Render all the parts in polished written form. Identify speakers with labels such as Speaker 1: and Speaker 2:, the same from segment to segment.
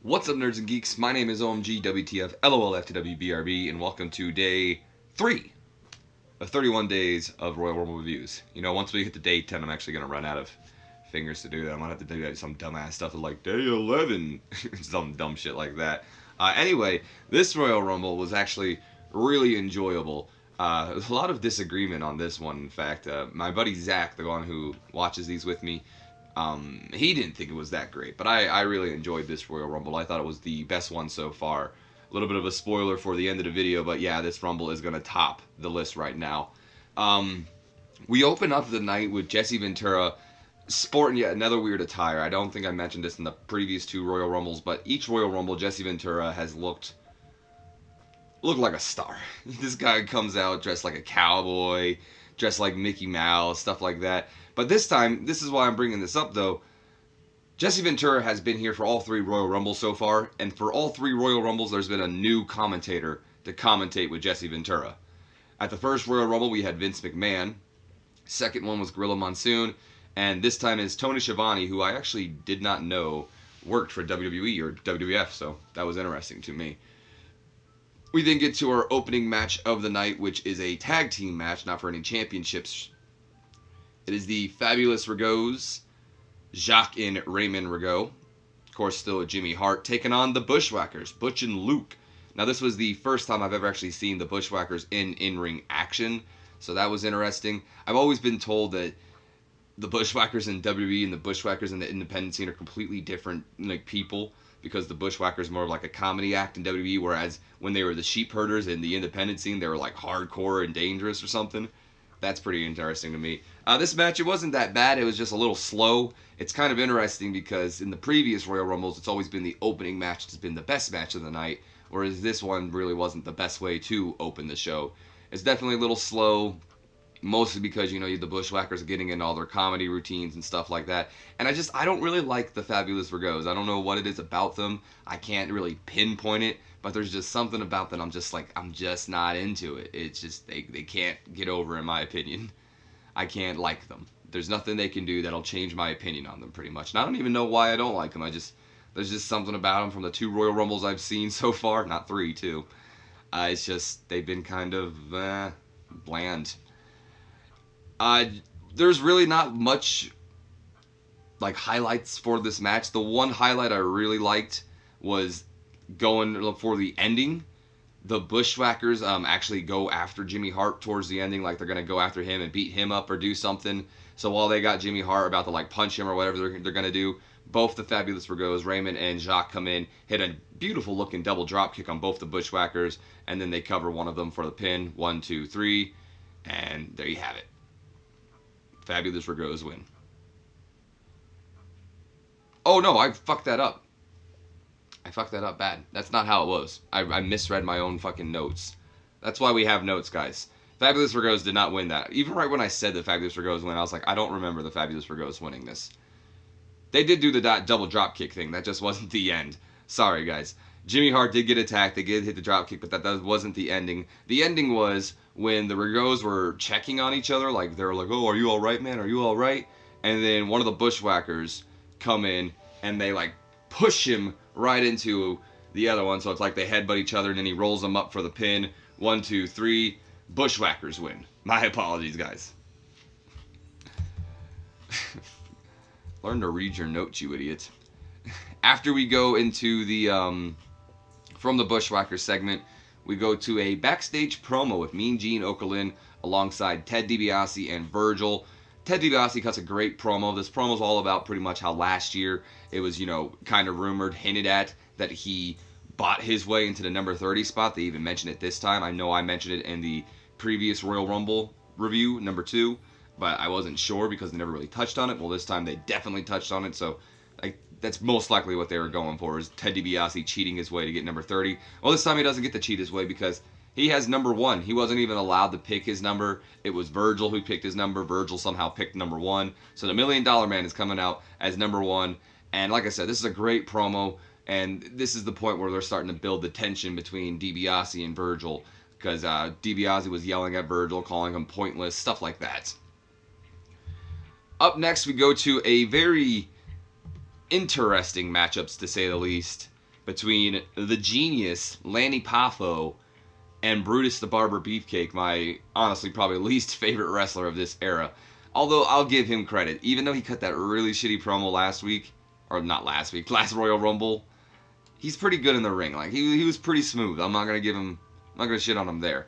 Speaker 1: What's up, nerds and geeks? My name is OMG WTF LOLFTWBRB, and welcome to day 3 of 31 days of Royal Rumble reviews. You know, once we hit the day 10, I'm actually going to run out of fingers to do that. I'm going to have to do some dumbass stuff like day 11, some dumb shit like that. Anyway, this Royal Rumble was actually really enjoyable. There's a lot of disagreement on this one, in fact. My buddy Zach, the one who watches these with me, he didn't think it was that great, but I really enjoyed this Royal Rumble. I thought it was the best one so far. A little bit of a spoiler for the end of the video, but yeah, this Rumble is going to top the list right now. We open up the night with Jesse Ventura sporting yet another weird attire. I don't think I mentioned this in the previous 2 Royal Rumbles, but each Royal Rumble, Jesse Ventura has looked like a star. This guy comes out dressed like a cowboy, dressed like Mickey Mouse, stuff like that. But this time, this is why I'm bringing this up though, Jesse Ventura has been here for all 3 Royal Rumbles so far, and for all 3 Royal Rumbles, there's been a new commentator to commentate with Jesse Ventura. At the first Royal Rumble, we had Vince McMahon. Second one was Gorilla Monsoon, and this time is Tony Schiavone, who I actually did not know worked for WWE or WWF, so that was interesting to me. We then get to our opening match of the night, which is a tag team match, not for any championships. It is the Fabulous Rhodes, Jacques and Raymond Rigaud, of course still Jimmy Hart, taking on the Bushwhackers, Butch and Luke. Now this was the first time I've ever actually seen the Bushwhackers in in-ring action, so that was interesting. I've always been told that the Bushwhackers in WWE and the Bushwhackers in the independent scene are completely different people, because the Bushwhackers are more of like a comedy act in WWE, whereas when they were the sheep herders in the independent scene, they were like hardcore and dangerous or something. That's pretty interesting to me. This match, it wasn't that bad. It was just a little slow. It's kind of interesting because in the previous Royal Rumbles, it's always been the opening match that's been the best match of the night, whereas this one really wasn't the best way to open the show. It's definitely a little slow, mostly because, you know, the Bushwhackers are getting in all their comedy routines and stuff like that. And I don't really like the Fabulous Rhodes. I don't know what it is about them. I can't really pinpoint it, but there's just something about them. I'm just not into it. It's just, they can't get over, in my opinion. I can't like them. There's nothing they can do that'll change my opinion on them, pretty much. And I don't even know why I don't like them. There's just something about them from the 2 Royal Rumbles I've seen so far. Not 3, 2. It's just, they've been kind of bland. There's really not much like highlights for this match. The one highlight I really liked was going for the ending. The Bushwhackers actually go after Jimmy Hart towards the ending, like they're gonna go after him and beat him up or do something. So while they got Jimmy Hart about to like punch him or whatever they're gonna do, both the Fabulous Rhodes, Raymond and Jacques, come in, hit a beautiful looking double drop kick on both the Bushwhackers, and then they cover one of them for the pin. 1, 2, 3, and there you have it. Fabulous Rhodes win. Oh no, I fucked that up. I fucked that up bad. That's not how it was. I misread my own fucking notes. That's why we have notes, guys. Fabulous Rhodes did not win that. Even right when I said the Fabulous Rhodes win, I was like, I don't remember the Fabulous Rhodes winning this. They did do the double drop kick thing. That just wasn't the end. Sorry, guys. Jimmy Hart did get attacked. They did hit the drop kick, but that wasn't the ending. The ending was when the Rhodes were checking on each other. Like, they were like, oh, are you all right, man? Are you all right? And then one of the Bushwhackers come in, and they, like, push him right into the other one. So it's like they headbutt each other, and then he rolls them up for the pin. 1, 2, 3. Bushwhackers win. My apologies, guys. Learn to read your notes, you idiot. After we go into the, from the Bushwhackers segment, we go to a backstage promo with Mean Gene Okerlund alongside Ted DiBiase and Virgil. Ted DiBiase cuts a great promo. This promo is all about pretty much how last year it was, you know, kind of rumored, hinted at, that he bought his way into the number 30 spot. They even mentioned it this time. I know I mentioned it in the previous Royal Rumble review, number 2, but I wasn't sure because they never really touched on it. Well, this time they definitely touched on it, so that's most likely what they were going for, is Ted DiBiase cheating his way to get number 30. Well, this time he doesn't get to cheat his way because he has number 1. He wasn't even allowed to pick his number. It was Virgil who picked his number. Virgil somehow picked number 1. So the $1 Million Man is coming out as number 1. And like I said, this is a great promo. And this is the point where they're starting to build the tension between DiBiase and Virgil. Because DiBiase was yelling at Virgil, calling him pointless, stuff like that. Up next, we go to a very interesting matchups, to say the least. between the Genius, Lanny Poffo, and Brutus the Barber Beefcake, my honestly probably least favorite wrestler of this era. Although I'll give him credit, even though he cut that really shitty promo last week, or not last week, last Royal Rumble, he's pretty good in the ring. Like he was pretty smooth. I'm not gonna shit on him there.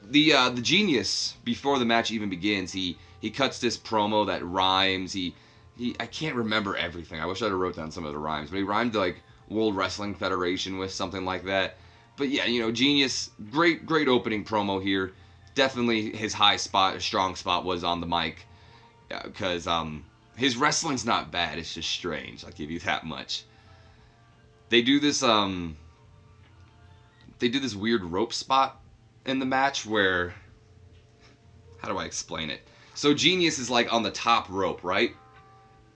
Speaker 1: The Genius, before the match even begins, he cuts this promo that rhymes. I can't remember everything. I wish I'd have wrote down some of the rhymes, but he rhymed like World Wrestling Federation with something like that. But yeah, Genius, great opening promo here. Definitely his strong spot was on the mic, because his wrestling's not bad. It's just strange. I'll give you that much. They do this weird rope spot in the match where, how do I explain it? So Genius is like on the top rope, right?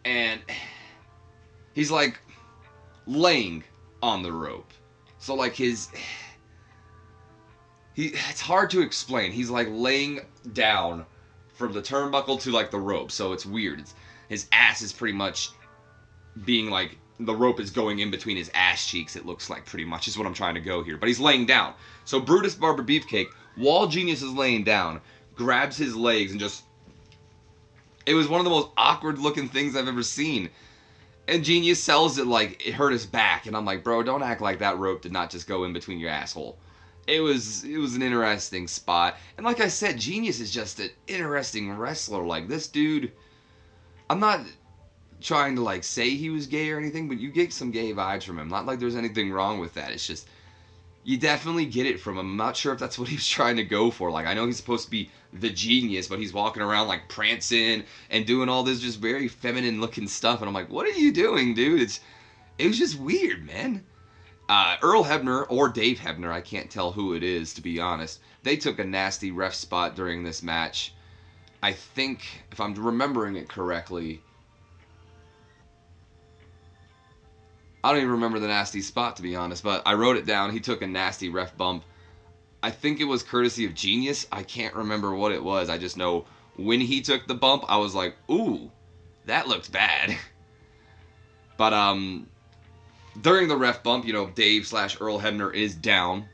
Speaker 1: And he's like laying on the rope. So like it's hard to explain. He's like laying down from the turnbuckle to like the rope. So it's weird. His ass is pretty much being like, the rope is going in between his ass cheeks, it looks like, pretty much, is what I'm trying to go here. But he's laying down. So Brutus Barber Beefcake, while Genius is laying down, grabs his legs and just... It was one of the most awkward looking things I've ever seen. And Genius sells it like it hurt his back. And I'm like, bro, don't act like that rope did not just go in between your asshole. It was an interesting spot. And like I said, Genius is just an interesting wrestler. Like, this dude... I'm not trying to like say he was gay or anything, but you get some gay vibes from him. Not like there's anything wrong with that. It's just, you definitely get it from him. I'm not sure if that's what he was trying to go for. Like, I know he's supposed to be the Genius, but he's walking around like prancing and doing all this just very feminine looking stuff. And I'm like, what are you doing, dude? It was just weird, man. Earl Hebner or Dave Hebner, I can't tell who it is, to be honest. They took a nasty ref spot during this match. I think, if I'm remembering it correctly, I don't even remember the nasty spot, to be honest, but I wrote it down. He took a nasty ref bump. I think it was courtesy of Genius. I can't remember what it was. I just know when he took the bump, I was like, ooh, that looks bad. But during the ref bump, Dave/Earl Hebner is down,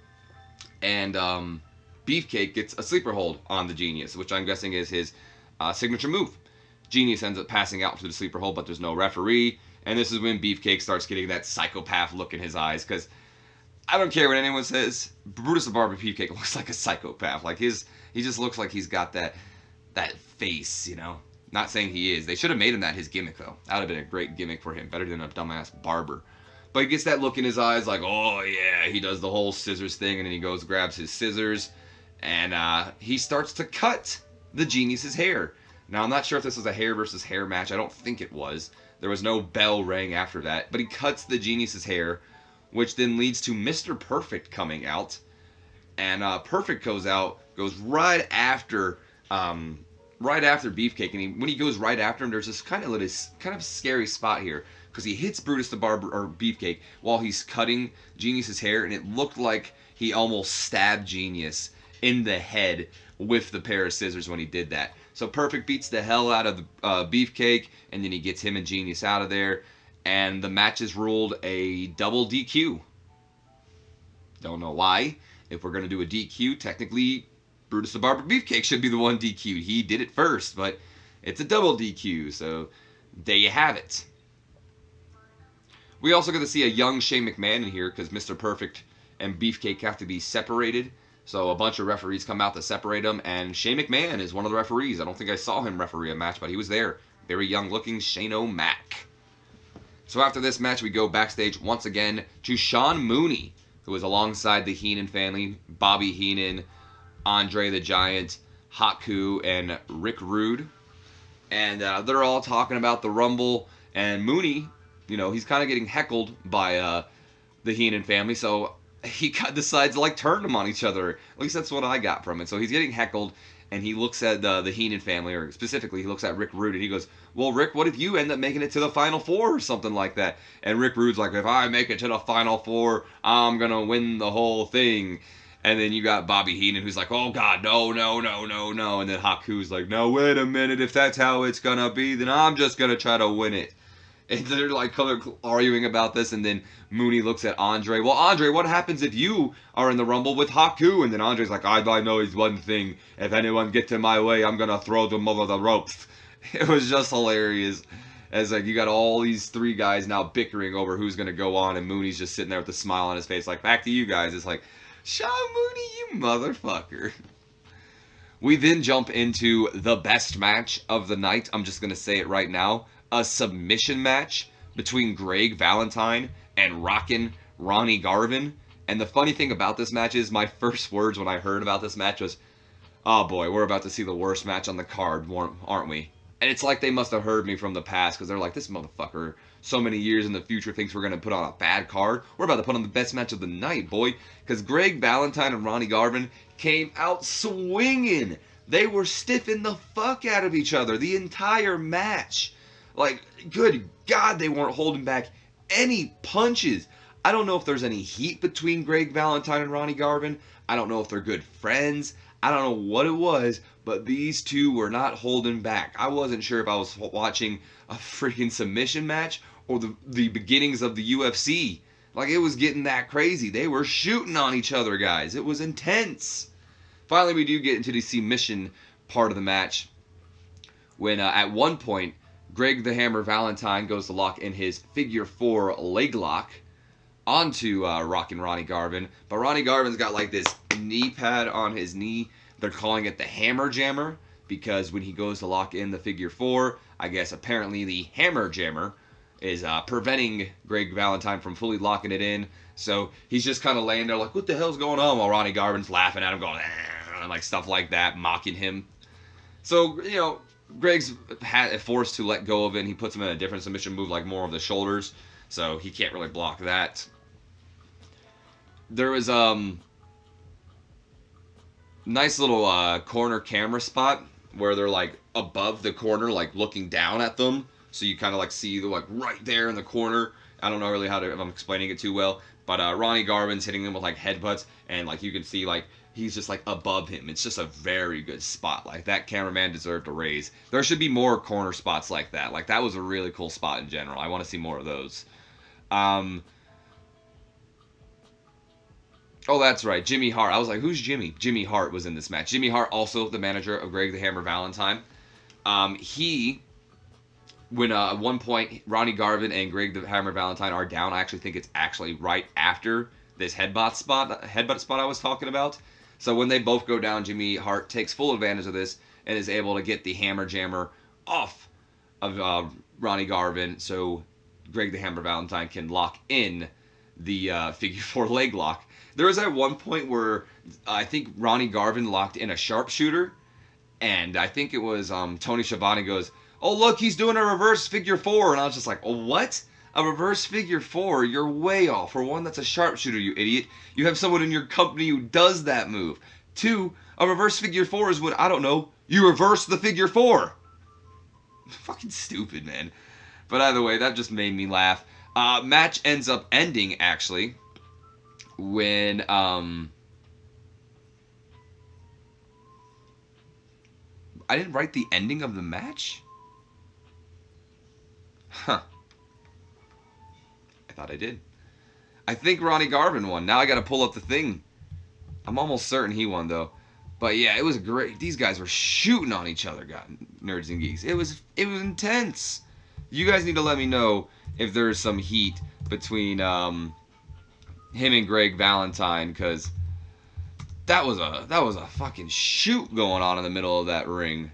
Speaker 1: and Beefcake gets a sleeper hold on the Genius, which I'm guessing is his signature move. Genius ends up passing out to the sleeper hold, but there's no referee. And this is when Beefcake starts getting that psychopath look in his eyes, because I don't care what anyone says, Brutus the Barber Beefcake looks like a psychopath. Like, he just looks like he's got that face, Not saying he is. They should have made him that his gimmick, though. That would have been a great gimmick for him, better than a dumbass barber. But he gets that look in his eyes like, oh yeah, he does the whole scissors thing, and then he goes, grabs his scissors, and he starts to cut the Genius's hair. Now, I'm not sure if this was a hair versus hair match. I don't think it was. There was no bell rang after that. But he cuts the Genius's hair, which then leads to Mr. Perfect coming out. And Perfect goes right after Beefcake. And when he goes right after him, there's this kind of scary spot here, because he hits Brutus the Barber, or Beefcake, while he's cutting Genius's hair, and it looked like he almost stabbed Genius in the head with the pair of scissors when he did that. So Perfect beats the hell out of the Beefcake, and then he gets him and Genius out of there, and the match is ruled a double DQ. Don't know why. If we're going to do a DQ, technically Brutus the Barber Beefcake should be the one DQ'd. He did it first, but it's a double DQ, so there you have it. We also get to see a young Shane McMahon in here, because Mr. Perfect and Beefcake have to be separated. So a bunch of referees come out to separate them, and Shane McMahon is one of the referees. I don't think I saw him referee a match, but he was there. Very young-looking Shane O'Mac. So after this match, we go backstage once again to Sean Mooney, who is alongside the Heenan family, Bobby Heenan, Andre the Giant, Haku, and Rick Rude. And they're all talking about the Rumble, and Mooney, he's kind of getting heckled by the Heenan family, so he decides to turn them on each other. At least that's what I got from it. So he's getting heckled, and he looks at the Heenan family, or specifically he looks at Rick Rude, and he goes, well, Rick, what if you end up making it to the Final Four or something like that? And Rick Rude's like, if I make it to the Final Four, I'm going to win the whole thing. And then you got Bobby Heenan, who's like, oh, God, no. And then Haku's like, no, wait a minute. If that's how it's going to be, then I'm just going to try to win it. And they're like arguing about this, and then Mooney looks at Andre. Well, Andre, what happens if you are in the Rumble with Haku? And then Andre's like, I know he's one thing. If anyone gets in my way, I'm gonna throw them over the ropes. It was just hilarious. As like you got all these three guys now bickering over who's gonna go on, and Mooney's just sitting there with a smile on his face, like, back to you guys. It's like, Shaw Mooney, you motherfucker. We then jump into the best match of the night. I'm just gonna say it right now. A submission match between Greg Valentine and Rockin' Ronnie Garvin. And the funny thing about this match is my first words when I heard about this match was, oh boy, we're about to see the worst match on the card, aren't we? And it's like they must have heard me from the past, because they're like, this motherfucker so many years in the future thinks we're going to put on a bad card. We're about to put on the best match of the night, boy. Because Greg Valentine and Ronnie Garvin came out swinging. They were stiffing the fuck out of each other the entire match. Like, good God, they weren't holding back any punches. I don't know if there's any heat between Greg Valentine and Ronnie Garvin. I don't know if they're good friends. I don't know what it was, but these two were not holding back. I wasn't sure if I was watching a freaking submission match or the beginnings of the UFC. Like, it was getting that crazy. They were shooting on each other, guys. It was intense. Finally, we do get into the submission part of the match when at one point, Greg the Hammer Valentine goes to lock in his figure 4 leg lock onto Rockin' Ronnie Garvin. But Ronnie Garvin's got like this knee pad on his knee. They're calling it the Hammer Jammer because when he goes to lock in the figure 4, I guess apparently the Hammer Jammer is preventing Greg Valentine from fully locking it in. So he's just kind of laying there like, what the hell's going on? While Ronnie Garvin's laughing at him, going, and like stuff like that, mocking him. So, you know, Greg's forced to let go of it, and he puts him in a different submission move, like more of the shoulders, so he can't really block that. There was nice little corner camera spot where they're like above the corner, like looking down at them, so you kind of like see the like right there in the corner. I don't know really how to, if I'm explaining it too well, but Ronnie Garvin's hitting him with like headbutts, and like you can see like he's just like above him. It's just a very good spot. Like that cameraman deserved a raise. There should be more corner spots like that. Like that was a really cool spot in general. I want to see more of those. Oh, that's right, Jimmy Hart. I was like, who's Jimmy? Jimmy Hart was in this match. Jimmy Hart, also the manager of Greg the Hammer Valentine. When at one point Ronnie Garvin and Greg the Hammer Valentine are down, I actually think it's actually right after this headbutt spot I was talking about. So when they both go down, Jimmy Hart takes full advantage of this and is able to get the Hammer Jammer off of Ronnie Garvin, so Greg the Hammer Valentine can lock in the figure 4 leg lock. There was at one point where I think Ronnie Garvin locked in a sharpshooter, and I think it was Tony Schiavone goes, oh look, he's doing a reverse figure 4, and I was just like, oh what? A reverse figure 4? You're way off. For one, that's a sharpshooter, you idiot. You have someone in your company who does that move. 2, a reverse figure 4 is when, I don't know, you reverse the figure 4. Fucking stupid, man. But either way, that just made me laugh. Match ends up ending, actually, when, I didn't write the ending of the match? Huh. I thought I did. I think Ronnie Garvin won. Now I gotta pull up the thing. I'm almost certain he won, though. But yeah, it was great. These guys were shooting on each other, nerds and geeks. It was intense. You guys need to let me know if there's some heat between him and Greg Valentine, because that was a fucking shoot going on in the middle of that ring.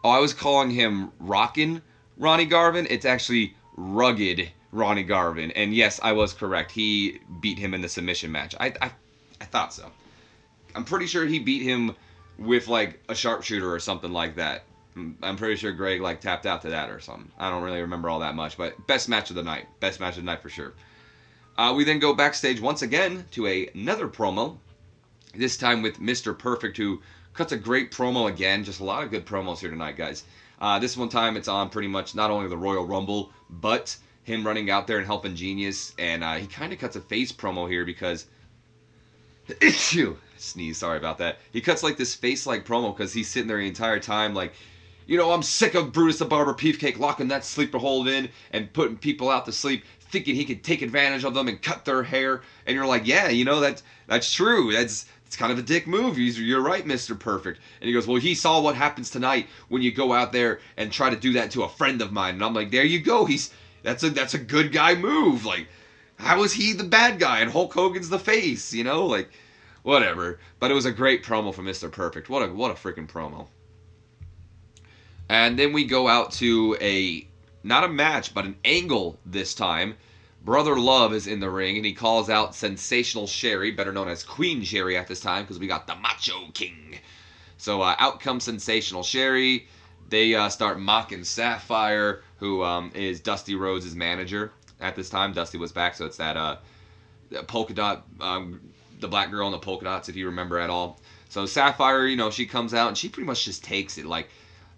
Speaker 1: Oh, I was calling him Rockin' Ronnie Garvin. It's actually Rugged Ronnie Garvin. And yes, I was correct. He beat him in the submission match. I thought so. I'm pretty sure he beat him with like a sharpshooter or something like that. I'm pretty sure Greg like tapped out to that or something. I don't really remember all that much, but best match of the night. Best match of the night for sure. We then go backstage once again to another promo. This time with Mr. Perfect, who cuts a great promo again. Just a lot of good promos here tonight, guys. This one time it's on pretty much not only the Royal Rumble, but him running out there and helping Genius. And he kind of cuts a face promo here because... Sneeze, sorry about that. He cuts like this face-like promo because he's sitting there the entire time like, You know, I'm sick of Brutus the Barber Beefcake locking that sleeper hold in and putting people out to sleep, thinking he could take advantage of them and cut their hair. And you're like, yeah, you know, that's true. It's kind of a dick move. You're right, Mr. Perfect. And he goes, well, he saw what happens tonight when you go out there and try to do that to a friend of mine. And I'm like, there you go. That's a good guy move. Like, how is he the bad guy and Hulk Hogan's the face? You know, like, whatever. But it was a great promo from Mr. Perfect. What a freaking promo. And then we go out to not a match, but an angle this time. Brother Love is in the ring, and he calls out Sensational Sherry, better known as Queen Sherry at this time, because we got the Macho King. So out comes Sensational Sherry. They start mocking Sapphire, who is Dusty Rhodes' manager at this time. Dusty was back, so it's that polka dot, the black girl in the polka dots, if you remember at all. So Sapphire, you know, she comes out, and she pretty much just takes it. Like,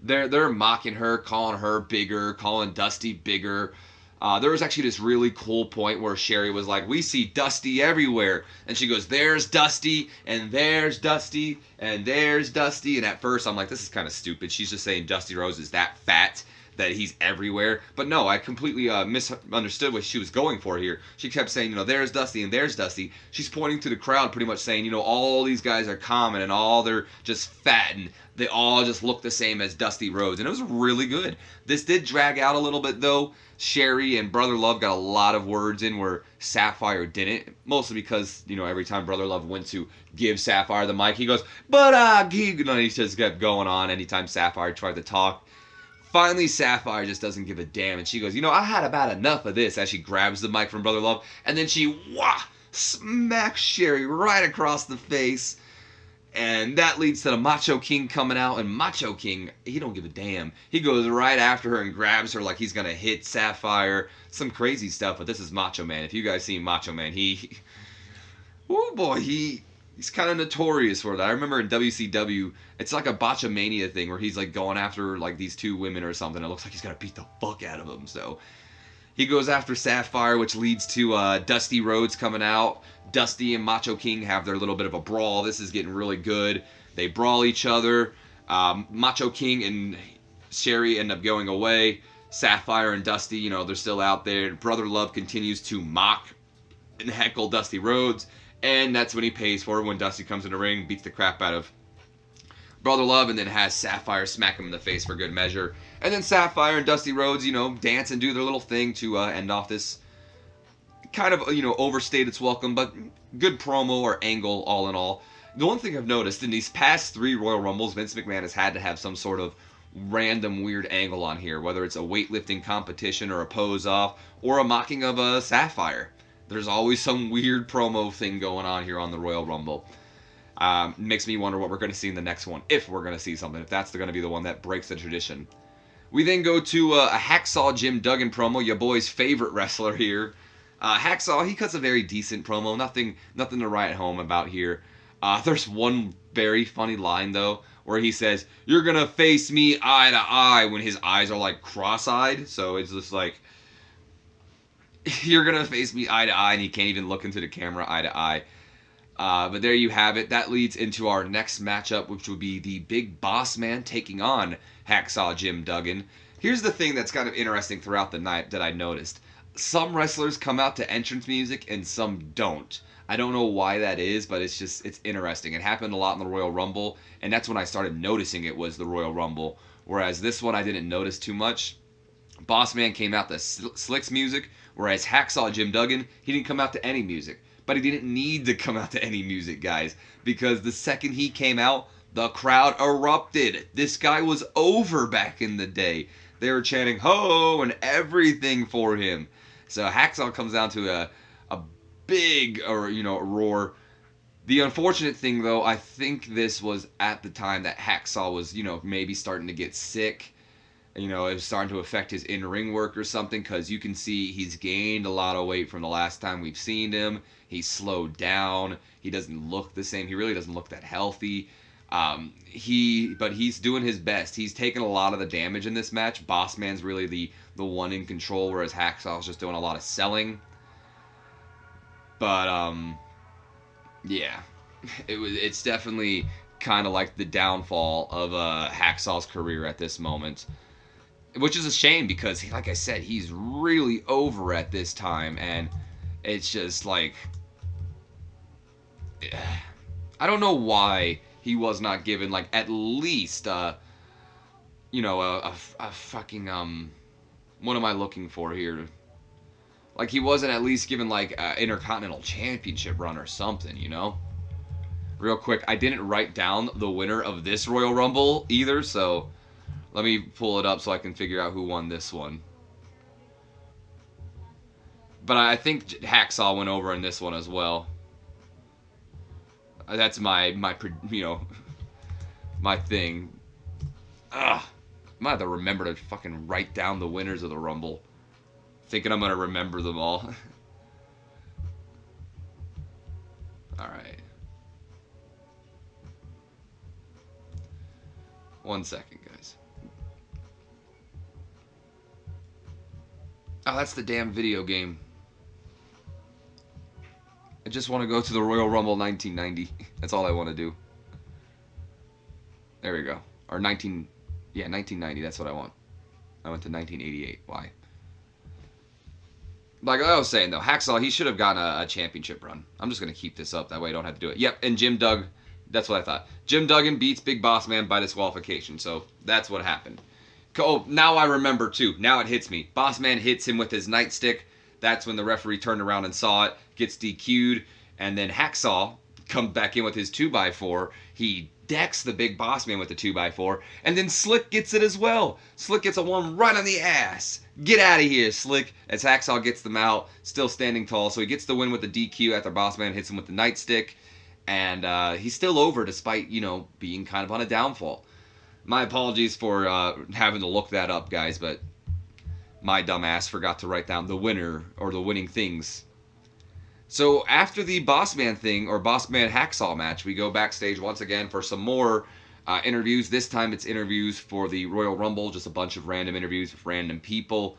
Speaker 1: they're mocking her, calling her bigger, calling Dusty bigger. There was actually this really cool point where Sherry was like, we see Dusty everywhere. And she goes, there's Dusty, and there's Dusty, and there's Dusty. And at first I'm like, this is kind of stupid. She's just saying Dusty Rhodes is that fat that he's everywhere. But no, I completely misunderstood what she was going for here. She kept saying, you know, there's Dusty and there's Dusty. She's pointing to the crowd pretty much saying, you know, all these guys are common and all they're just fat and they all just look the same as Dusty Rhodes. And it was really good. This did drag out a little bit though. Sherry and Brother Love got a lot of words in where Sapphire didn't. Mostly because, you know, every time Brother Love went to give Sapphire the mic, he goes, but he just kept going on anytime Sapphire tried to talk. Finally, Sapphire just doesn't give a damn, and she goes, you know, I had about enough of this, as she grabs the mic from Brother Love, and then she, smacks Sherry right across the face, and that leads to the Macho King coming out, and Macho King, he don't give a damn. He goes right after her and grabs her like he's gonna hit Sapphire. Some crazy stuff, but this is Macho Man. If you guys see Macho Man, oh boy, he's kind of notorious for that. I remember in WCW, it's like a botchamania thing where he's like going after like these two women or something. It looks like he's gonna beat the fuck out of them. So he goes after Sapphire, which leads to Dusty Rhodes coming out. Dusty and Macho King have their little bit of a brawl. This is getting really good. They brawl each other. Macho King and Sherry end up going away. Sapphire and Dusty, you know, they're still out there. Brother Love continues to mock and heckle Dusty Rhodes. And that's when he pays for it, when Dusty comes in the ring, beats the crap out of Brother Love, and then has Sapphire smack him in the face for good measure. And then Sapphire and Dusty Rhodes, you know, dance and do their little thing to end off this kind of, you know, overstayed its welcome, but good promo or angle all in all. The one thing I've noticed in these past 3 Royal Rumbles, Vince McMahon has had to have some sort of random weird angle on here, whether it's a weightlifting competition or a pose off or a mocking of a Sapphire. There's always some weird promo thing going on here on the Royal Rumble. Makes me wonder what we're going to see in the next one, if we're going to see something, if that's going to be the one that breaks the tradition. We then go to a Hacksaw Jim Duggan promo, your boy's favorite wrestler here. Hacksaw, he cuts a very decent promo, nothing to write home about here. There's one very funny line, though, where he says, you're going to face me eye to eye, when his eyes are like cross-eyed, so it's just like, you're going to face me eye to eye, and he can't even look into the camera eye to eye. But there you have it. That leads into our next matchup, which would be the Big Bossman taking on Hacksaw Jim Duggan. Here's the thing that's kind of interesting throughout the night that I noticed. Some wrestlers come out to entrance music and some don't. I don't know why that is, but it's interesting. It happened a lot in the Royal Rumble, and that's when I started noticing it was the Royal Rumble. Whereas this one I didn't notice too much. Bossman came out to Slick's music, whereas Hacksaw Jim Duggan, he didn't come out to any music. But he didn't need to come out to any music, guys, because the second he came out, the crowd erupted. This guy was over back in the day. They were chanting, ho, and everything for him. So Hacksaw comes down to a big, roar. The unfortunate thing, though, I think this was at the time that Hacksaw was, maybe starting to get sick. It was starting to affect his in-ring work or something, because you can see he's gained a lot of weight from the last time we've seen him. He's slowed down. He doesn't look the same. He really doesn't look that healthy. But he's doing his best. He's taken a lot of the damage in this match. Bossman's really the one in control, whereas Hacksaw's just doing a lot of selling. But yeah, it's definitely kind of like the downfall of Hacksaw's career at this moment. Which is a shame because, like I said, he's really over at this time. And it's just like... I don't know why he was not given, like, at least, you know, a fucking, what am I looking for here? Like, he wasn't at least given, like, an Intercontinental Championship run or something, you know? Real quick, I didn't write down the winner of this Royal Rumble either, so let me pull it up so I can figure out who won this one. But I think Hacksaw went over in this one as well. That's my you know, my thing. Ugh. I might have to remember to fucking write down the winners of the Rumble. Thinking I'm going to remember them all. Alright. 1 second, guys. Oh, that's the damn video game. I just want to go to the Royal Rumble 1990. That's all I want to do. There we go. Or 1990, that's what I want. I went to 1988. Why? Like I was saying, though, Hacksaw, he should have gotten a championship run. I'm just going to keep this up. That way I don't have to do it. Yep, and Jim Duggan, that's what I thought. Jim Duggan beats Big Bossman by disqualification. So that's what happened. Oh, now I remember, too. Now it hits me. Bossman hits him with his nightstick. That's when the referee turned around and saw it. Gets DQ'd. And then Hacksaw comes back in with his 2x4. He decks the Big Bossman with the 2x4. And then Slick gets it as well. Slick gets a one right on the ass. Get out of here, Slick. As Hacksaw gets them out. Still standing tall. So he gets the win with the DQ after Bossman hits him with the nightstick. And he's still over despite, you know, being kind of on a downfall. My apologies for having to look that up, guys. But my dumbass forgot to write down the winner or the winning things. So after the Bossman thing, or Bossman Hacksaw match, we go backstage once again for some more interviews. This time it's interviews for the Royal Rumble, just a bunch of random interviews with random people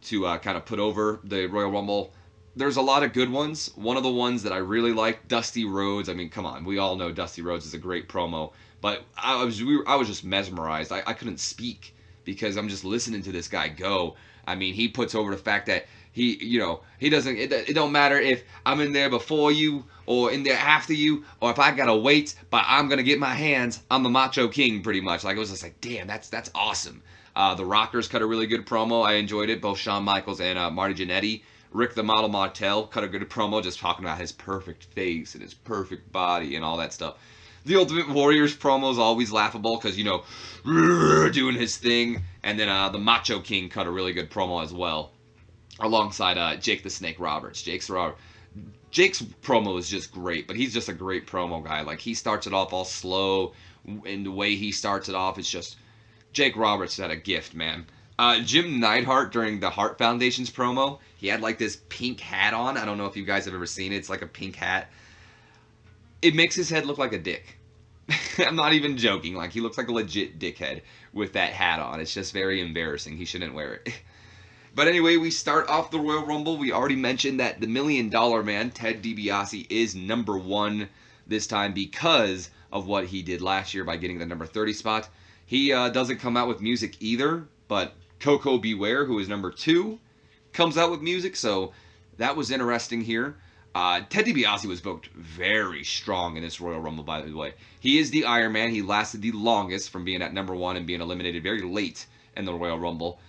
Speaker 1: to kind of put over the Royal Rumble. There's a lot of good ones. One of the ones that I really like, Dusty Rhodes. I mean, come on, we all know Dusty Rhodes is a great promo. But I was just mesmerized. I couldn't speak because I'm just listening to this guy go. I mean, he puts over the fact that he, you know, he doesn't, it don't matter if I'm in there before you or in there after you or if I gotta wait, but I'm gonna get my hands. I'm the Macho King, pretty much. Like, it was just like, damn, that's awesome. The Rockers cut a really good promo. I enjoyed it. Both Shawn Michaels and Marty Jannetty. Rick the Model Martel cut a good promo, just talking about his perfect face and his perfect body and all that stuff. The Ultimate Warrior's promo is always laughable because, you know, doing his thing. And then the Macho King cut a really good promo as well, alongside Jake the Snake Roberts. Jake's promo is just great, but he's just a great promo guy. Like, he starts it off all slow, and the way he starts it off, it's just... Jake Roberts had a gift, man. Jim Neidhart, during the Hart Foundation's promo, he had, like, this pink hat on. I don't know if you guys have ever seen it. It's like a pink hat. It makes his head look like a dick. I'm not even joking. Like, he looks like a legit dickhead with that hat on. It's just very embarrassing. He shouldn't wear it. But anyway, we start off the Royal Rumble. We already mentioned that the $1 Million Man, Ted DiBiase, is #1 this time because of what he did last year by getting the number 30 spot. He doesn't come out with music either, but Coco Beware, who is #2, comes out with music, so that was interesting here. Ted DiBiase was booked very strong in this Royal Rumble, by the way. He is the Iron Man. He lasted the longest from being at #1 and being eliminated very late in the Royal Rumble.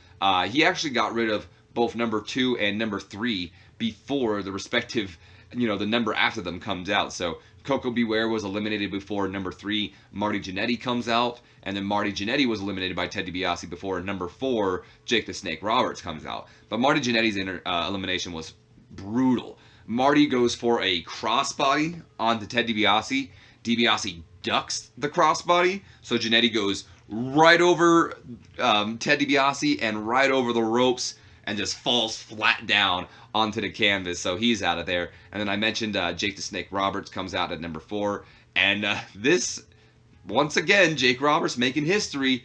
Speaker 1: He actually got rid of both #2 and #3 before the respective, you know, the number after them comes out. So Coco Beware was eliminated before #3 Marty Jannetty comes out, and then Marty Jannetty was eliminated by Ted DiBiase before #4 Jake the Snake Roberts comes out. But Marty Jannetty's elimination was brutal. Marty goes for a crossbody onto Ted DiBiase. DiBiase ducks the crossbody, so Jannetty goes right over Ted DiBiase and right over the ropes and just falls flat down onto the canvas, so he's out of there. And then I mentioned Jake the Snake Roberts comes out at #4, and this, once again, Jake Roberts making history,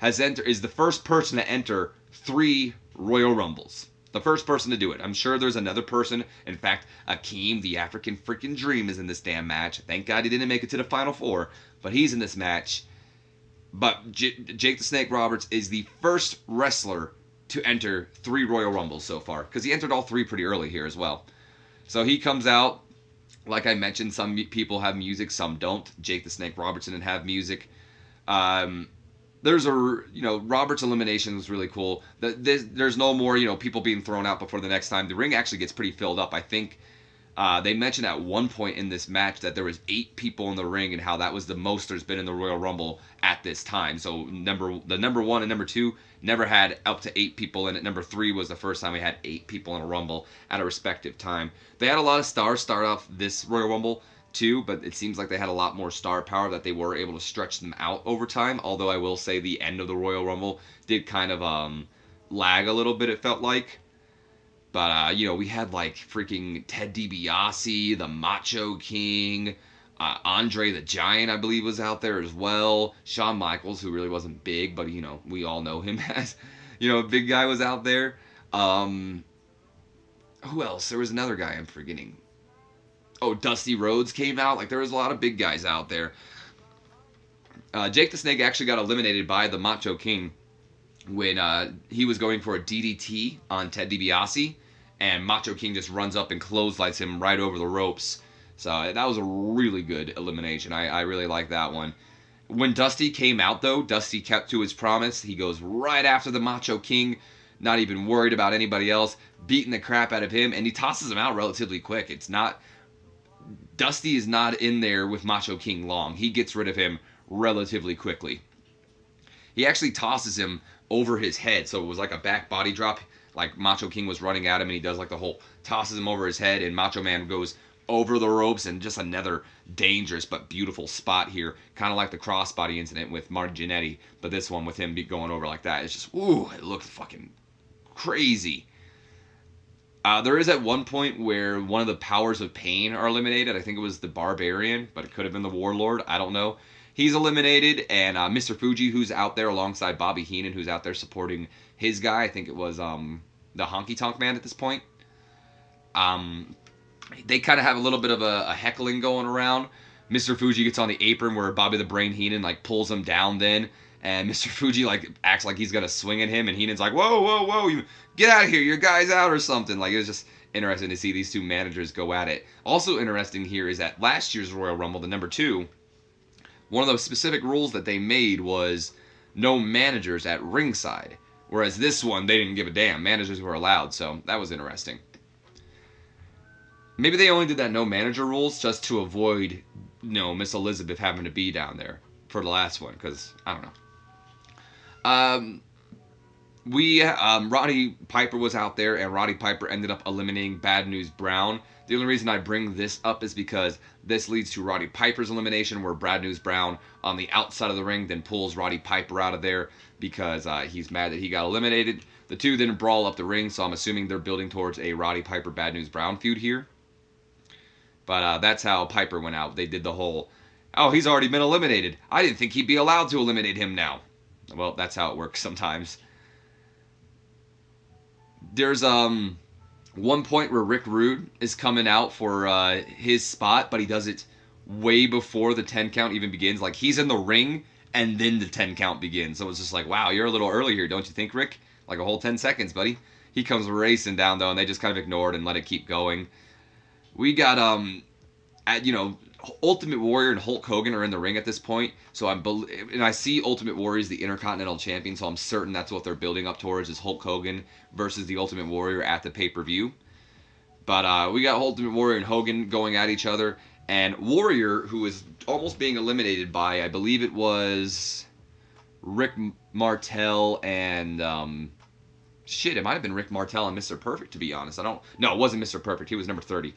Speaker 1: is the first person to enter 3 Royal Rumbles. The first person to do it. I'm sure there's another person. In fact, Akeem, the African freaking Dream, is in this damn match. Thank God he didn't make it to the Final Four, but he's in this match. But Jake the Snake Roberts is the first wrestler to enter 3 Royal Rumbles so far, because he entered all 3 pretty early here as well. So he comes out. Like I mentioned, some people have music, some don't. Jake the Snake Roberts didn't have music. There's Roberts' elimination was really cool. There's no more, people being thrown out before the next time. The ring actually gets pretty filled up. I think they mentioned at one point in this match that there was 8 people in the ring and how that was the most there's been in the Royal Rumble at this time. So the number 1 and number 2 never had up to 8 people in it. Number 3 was the first time we had 8 people in a Rumble at a respective time. They had a lot of stars start off this Royal Rumble too, but it seems like they had a lot more star power that they were able to stretch them out over time. Although I will say the end of the Royal Rumble did kind of lag a little bit, it felt like. But, we had, like, freaking Ted DiBiase, the Macho King, Andre the Giant, I believe, was out there as well. Shawn Michaels, who really wasn't big, but, we all know him as, a big guy, was out there. Who else? There was another guy I'm forgetting. Oh, Dusty Rhodes came out. Like, there was a lot of big guys out there. Jake the Snake actually got eliminated by the Macho King when he was going for a DDT on Ted DiBiase, and Macho King just runs up and clotheslines him right over the ropes. So that was a really good elimination. I really like that one. When Dusty came out, though, Dusty kept to his promise. He goes right after the Macho King, not even worried about anybody else, beating the crap out of him, and he tosses him out relatively quick. Dusty is not in there with Macho King long. He gets rid of him relatively quickly. He actually tosses him over his head, so it was like a back body drop. Like Macho King was running at him, and he does like the whole tosses him over his head, and Macho Man goes over the ropes, and just another dangerous but beautiful spot here, kind of like the crossbody incident with Marty Jannetty, but this one with him going over like that, it's just, ooh, it looked fucking crazy. There is at one point where one of the Powers of Pain are eliminated. I think it was the Barbarian, but it could have been the Warlord. I don't know. He's eliminated, and Mr. Fuji, who's out there alongside Bobby Heenan, who's out there supporting his guy. I think it was the Honky Tonk Man at this point. They kind of have a little bit of a heckling going around. Mr. Fuji gets on the apron where Bobby the Brain Heenan like pulls him down then, and Mr. Fuji like acts like he's gonna swing at him, and Heenan's like, whoa, whoa, whoa, you get out of here, your guy's out or something. Like, it was just interesting to see these two managers go at it. Also interesting here is that last year's Royal Rumble, the number 2, one of the specific rules that they made was no managers at ringside. Whereas this one, they didn't give a damn. Managers were allowed, so that was interesting. Maybe they only did that no manager rules just to avoid, Miss Elizabeth having to be down there for the last one, because, I don't know. Roddy Piper was out there, and Roddy Piper ended up eliminating Bad News Brown. The only reason I bring this up is because this leads to Roddy Piper's elimination, where Bad News Brown on the outside of the ring then pulls Roddy Piper out of there because he's mad that he got eliminated. The two didn't brawl up the ring, so I'm assuming they're building towards a Roddy Piper Bad News Brown feud here. But that's how Piper went out. They did the whole, oh, he's already been eliminated. I didn't think he'd be allowed to eliminate him now. Well, that's how it works sometimes. There's one point where Rick Rude is coming out for his spot, but he does it way before the 10 count even begins. Like, he's in the ring, and then the 10 count begins. So it's just like, wow, you're a little early here, don't you think, Rick? Like a whole 10 seconds, buddy. He comes racing down, though, and they just kind of ignored and let it keep going. We got, Ultimate Warrior and Hulk Hogan are in the ring at this point. So I see Ultimate Warrior as the Intercontinental Champion, so I'm certain that's what they're building up towards, is Hulk Hogan versus the Ultimate Warrior at the pay-per-view. But we got Ultimate Warrior and Hogan going at each other, and Warrior, who is almost being eliminated by, I believe it was Rick Martel and it might have been Rick Martel and Mr. Perfect, to be honest. No, it wasn't Mr. Perfect. He was number 30.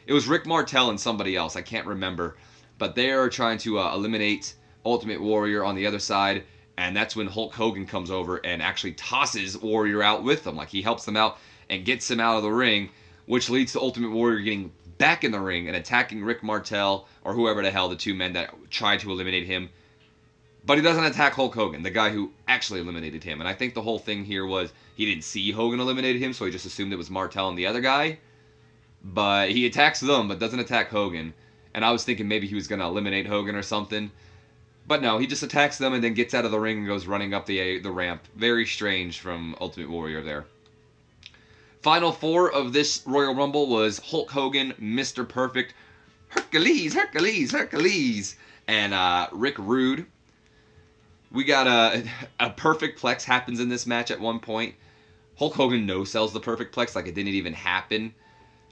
Speaker 1: It was Rick Martel and somebody else. I can't remember. But they are trying to eliminate Ultimate Warrior on the other side. And that's when Hulk Hogan comes over and actually tosses Warrior out with them. Like, he helps them out and gets him out of the ring, which leads to Ultimate Warrior getting back in the ring and attacking Rick Martel, or whoever the hell, the two men that tried to eliminate him. But he doesn't attack Hulk Hogan, the guy who actually eliminated him. And I think the whole thing here was he didn't see Hogan eliminated him, so he just assumed it was Martel and the other guy. But he attacks them, but doesn't attack Hogan. And I was thinking maybe he was going to eliminate Hogan or something. But no, he just attacks them and then gets out of the ring and goes running up the ramp. Very strange from Ultimate Warrior there. Final four of this Royal Rumble was Hulk Hogan, Mr. Perfect, Hercules, Hercules, Hercules, and Rick Rude. We got a perfect plex happens in this match at one point. Hulk Hogan no-sells the perfect plex like it didn't even happen.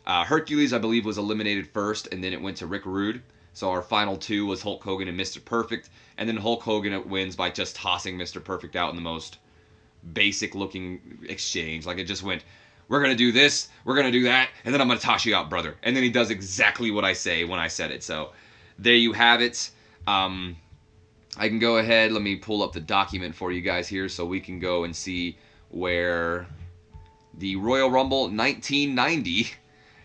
Speaker 1: Hercules, I believe, was eliminated first, and then it went to Rick Rude. So our final two was Hulk Hogan and Mr. Perfect. And then Hulk Hogan wins by just tossing Mr. Perfect out in the most basic-looking exchange. Like, it just went, we're going to do this, we're going to do that, and then I'm going to toss you out, brother. And then he does exactly what I say when I said it. So there you have it. I can go ahead, let me pull up the document for you guys here so we can go and see where the Royal Rumble 1990,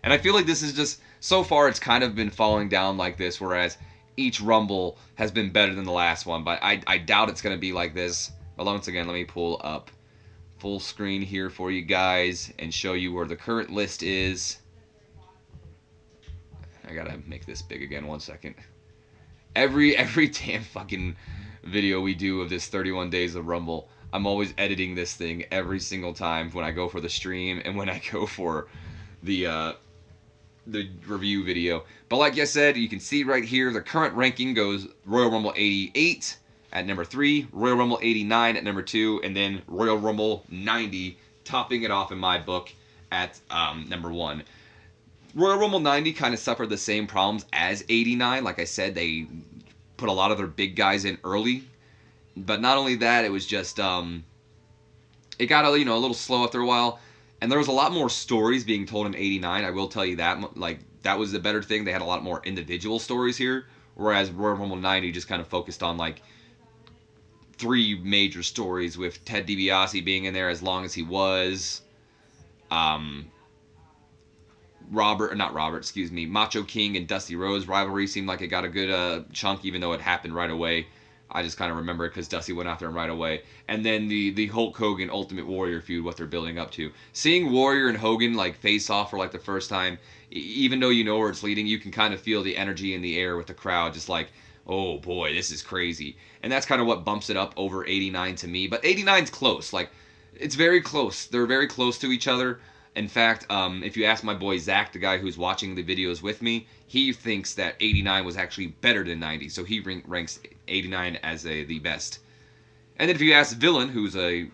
Speaker 1: and I feel like this is just, so far it's kind of been falling down like this, whereas each Rumble has been better than the last one, but I doubt it's going to be like this. But once again, let me pull up full screen here for you guys and show you where the current list is. I gotta make this big again, 1 second. Every damn fucking video we do of this 31 Days of Rumble, I'm always editing this thing every single time when I go for the stream and when I go for the review video. But like I said, you can see right here, the current ranking goes Royal Rumble 88 at number 3, Royal Rumble 89 at number 2, and then Royal Rumble 90 topping it off in my book at number 1. Royal Rumble 90 kind of suffered the same problems as 89. Like I said, they put a lot of their big guys in early. But not only that, it was just, it got a little slow after a while. And there was a lot more stories being told in 89, I will tell you that. Like, that was the better thing. They had a lot more individual stories here. Whereas Royal Rumble 90 just kind of focused on, like, 3 major stories with Ted DiBiase being in there as long as he was. Macho King and Dusty Rhodes rivalry seemed like it got a good chunk, even though it happened right away. I just kind of remember it because Dusty went after him right away. And then the Hulk Hogan Ultimate Warrior feud, what they're building up to. Seeing Warrior and Hogan like face off for like the first time, even though you know where it's leading, you can kind of feel the energy in the air with the crowd, just like, oh boy, this is crazy. And that's kind of what bumps it up over 89 to me. But 89's close. Like, it's very close. They're very close to each other. In fact, if you ask my boy Zach, the guy who's watching the videos with me, he thinks that 89 was actually better than 90, so he ranks 89 as the best. And then if you ask Villain, who's a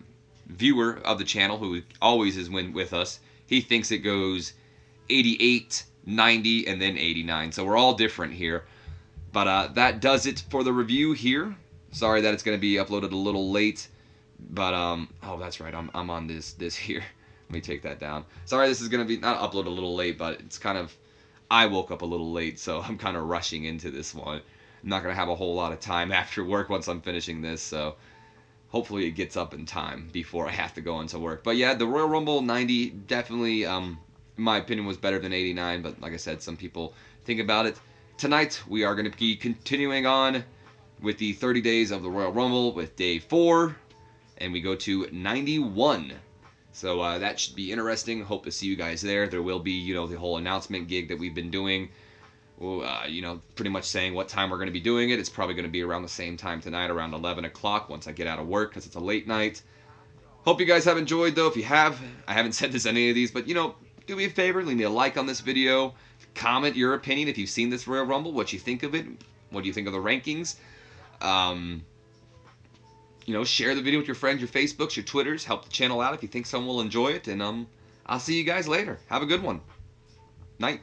Speaker 1: viewer of the channel, who always is with us, he thinks it goes 88, 90, and then 89. So we're all different here. But that does it for the review here. Sorry that it's going to be uploaded a little late. But, oh, that's right, I'm on this here. Let me take that down. Sorry, this is going to be, not upload a little late, but it's kind of, I woke up a little late, so I'm kind of rushing into this one. I'm not going to have a whole lot of time after work once I'm finishing this, so hopefully it gets up in time before I have to go into work. But yeah, the Royal Rumble 90 definitely, in my opinion, was better than 89, but like I said, some people think about it. Tonight, we are going to be continuing on with the 30 days of the Royal Rumble with day 4, and we go to 91. So that should be interesting. Hope to see you guys there. There will be, the whole announcement gig that we've been doing. Pretty much saying what time we're going to be doing it. It's probably going to be around the same time tonight, around 11 o'clock once I get out of work because it's a late night. Hope you guys have enjoyed, though. If you have, I haven't said this in any of these, but, do me a favor. Leave me a like on this video. Comment your opinion if you've seen this Royal Rumble, what you think of it. What do you think of the rankings? Share the video with your friends, your Facebooks, your Twitters. Help the channel out if you think someone will enjoy it. And I'll see you guys later. Have a good one. Night.